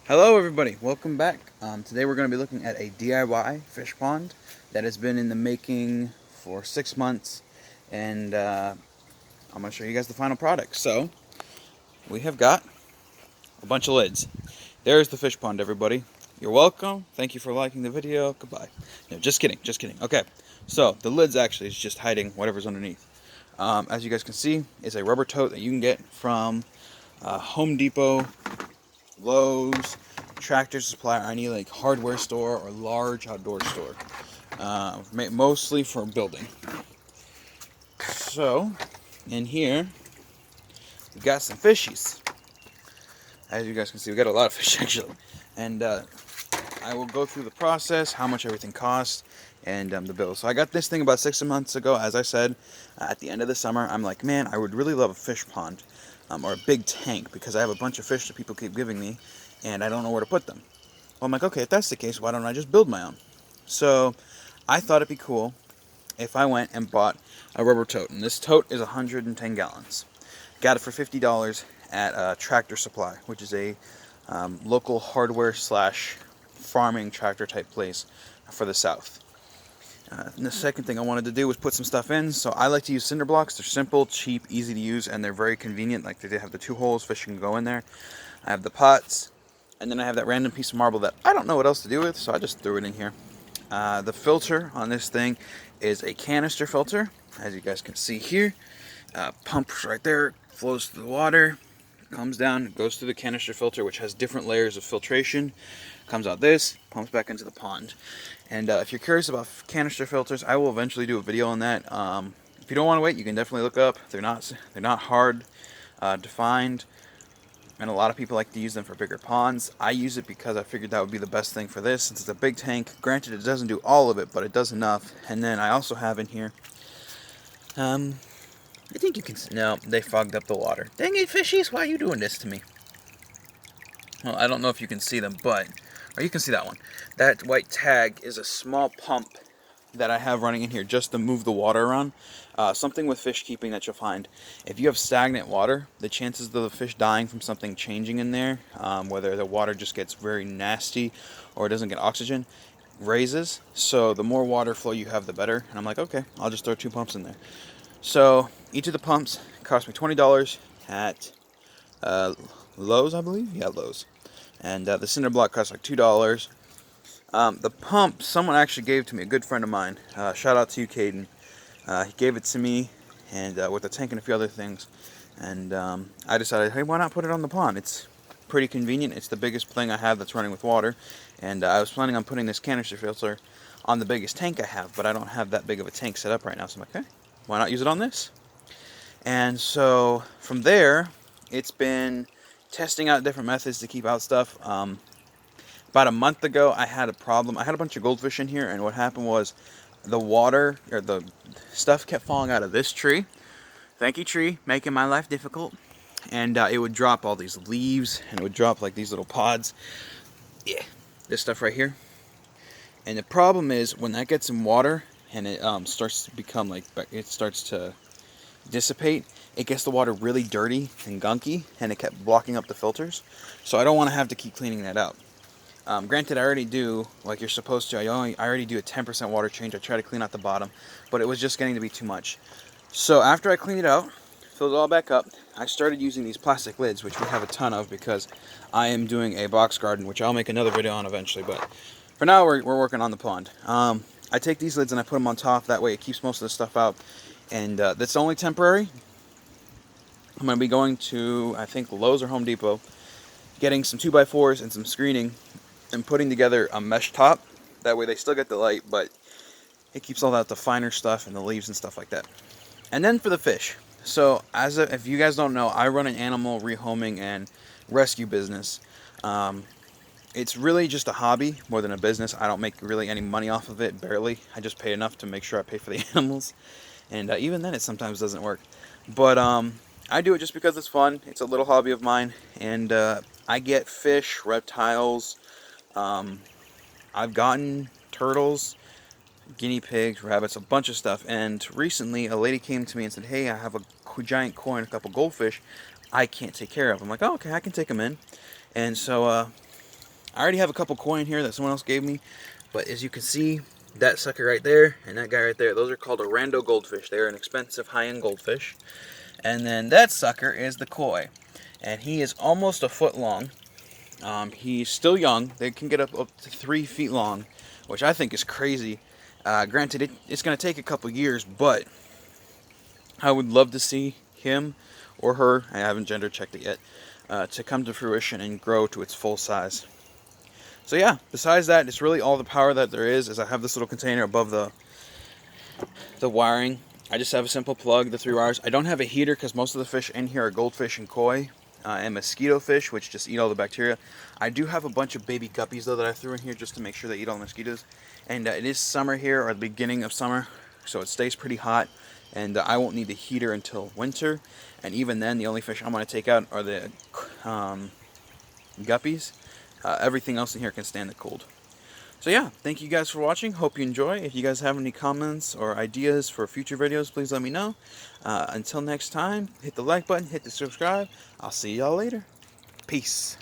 Hello everybody, welcome back. Today we're going to be looking at a DIY fish pond that has been in the making for 6 months, and I'm going to show you guys the final product. So, we have got a bunch of lids. There's the fish pond, everybody. You're welcome. Thank you for liking the video. Goodbye. No, just kidding, just kidding. Okay, so the lids actually is just hiding whatever's underneath. As you guys can see, it's a rubber tote that you can get from Home Depot, Lowe's, Tractor Supply, or any like hardware store or large outdoor store. Mostly for building. So, in here, we got some fishies. As you guys can see, we got a lot of fish actually. And I will go through the process, how much everything costs, and the bill. So I got this thing about 6 months ago. As I said, at the end of the summer, I'm like, man, I would really love a fish pond or a big tank because I have a bunch of fish that people keep giving me, and I don't know where to put them. Well, I'm like, okay, if that's the case, why don't I just build my own? So I thought it'd be cool if I went and bought a rubber tote. And this tote is 110 gallons. Got it for $50 at Tractor Supply, which is a local hardware slash farming tractor type place for the South. And the second thing I wanted to do was put some stuff in. So I like to use cinder blocks. They're simple, cheap, easy to use, and they're very convenient. Like they have the 2 holes, fish can go in there. I have the pots, and then I have that random piece of marble that I don't know what else to do with, so I just threw it in here. The filter on this thing is a canister filter, as you guys can see here. Pumps right there, flows through the water, comes down, goes through the canister filter, which has different layers of filtration. Comes out this, pumps back into the pond. And if you're curious about canister filters, I will eventually do a video on that. If you don't want to wait, you can definitely look up. They're not hard to find, and a lot of people like to use them for bigger ponds. I use it because I figured that would be the best thing for this, since it's a big tank. Granted, it doesn't do all of it, but it does enough. And then I also have in here, I think you can, no, they fogged up the water. Dang it, fishies, why are you doing this to me? Well, I don't know if you can see them, but, or you can see that one. That white tag is a small pump that I have running in here just to move the water around. Something with fish keeping that you'll find. If you have stagnant water, the chances of the fish dying from something changing in there, whether the water just gets very nasty or it doesn't get oxygen, raises. So the more water flow you have, the better. And I'm like, okay, I'll just throw 2 pumps in there. So each of the pumps cost me $20 at Lowe's, I believe. Yeah, Lowe's. And the cinder block costs like $2. The pump, someone actually gave to me, a good friend of mine. Shout out to you, Caden. He gave it to me, and with a tank and a few other things. And I decided, hey, why not put it on the pond? It's pretty convenient. It's the biggest thing I have that's running with water. And I was planning on putting this canister filter on the biggest tank I have, but I don't have that big of a tank set up right now. So I'm like, okay, why not use it on this? And so from there, it's been testing out different methods to keep out stuff. About a month ago, I had a problem. I had a bunch of goldfish in here, and what happened was the water, or the stuff kept falling out of this tree. Thank you, tree, making my life difficult. And it would drop all these leaves, and it would drop like these little pods. Yeah, this stuff right here. And the problem is when that gets in water and it starts to become like, it starts to dissipate, it gets the water really dirty and gunky, and it kept blocking up the filters. So I don't want to have to keep cleaning that out. Granted, I already do, like you're supposed to, I already do a 10% water change. I try to clean out the bottom, but it was just getting to be too much. So after I cleaned it out, filled it all back up, I started using these plastic lids, which we have a ton of because I am doing a box garden, which I'll make another video on eventually, but for now we're working on the pond. I take these lids and I put them on top, that way it keeps most of the stuff out, and that's only temporary. I'm going to be going to, I think, Lowe's or Home Depot, getting some 2x4s and some screening, and putting together a mesh top. That way they still get the light, but it keeps all that the finer stuff and the leaves and stuff like that. And then for the fish. So if you guys don't know, I run an animal rehoming and rescue business. It's really just a hobby more than a business. I don't make really any money off of it, barely. I just pay enough to make sure I pay for the animals. And even then it sometimes doesn't work. But I do it just because it's fun. It's a little hobby of mine. And I get fish, reptiles. I've gotten turtles, guinea pigs, rabbits, a bunch of stuff. And recently, a lady came to me and said, hey, I have a giant koi and a couple goldfish I can't take care of. I'm like, oh, okay, I can take them in. And so I already have a couple koi in here that someone else gave me, but as you can see, that sucker right there and that guy right there, those are called Orando goldfish. They're an expensive high-end goldfish. And then that sucker is the koi, and he is almost a foot long. He's still young. They can get up to 3 feet long, which I think is crazy. Granted, it's going to take a couple years, but I would love to see him or her, I haven't gender checked it yet, to come to fruition and grow to its full size. So yeah, besides that, it's really all the power that there is I have this little container above the wiring. I just have a simple plug, the 3 wires. I don't have a heater because most of the fish in here are goldfish and koi and mosquito fish, which just eat all the bacteria. I do have a bunch of baby guppies though that I threw in here just to make sure they eat all the mosquitoes. And it is summer here, or the beginning of summer, so it stays pretty hot. And I won't need the heater until winter. And even then, the only fish I'm going to take out are the guppies. Everything else in here can stand the cold. So yeah, thank you guys for watching. Hope you enjoy. If you guys have any comments or ideas for future videos, please let me know. Until next time, hit the like button, hit the subscribe. I'll see y'all later. Peace.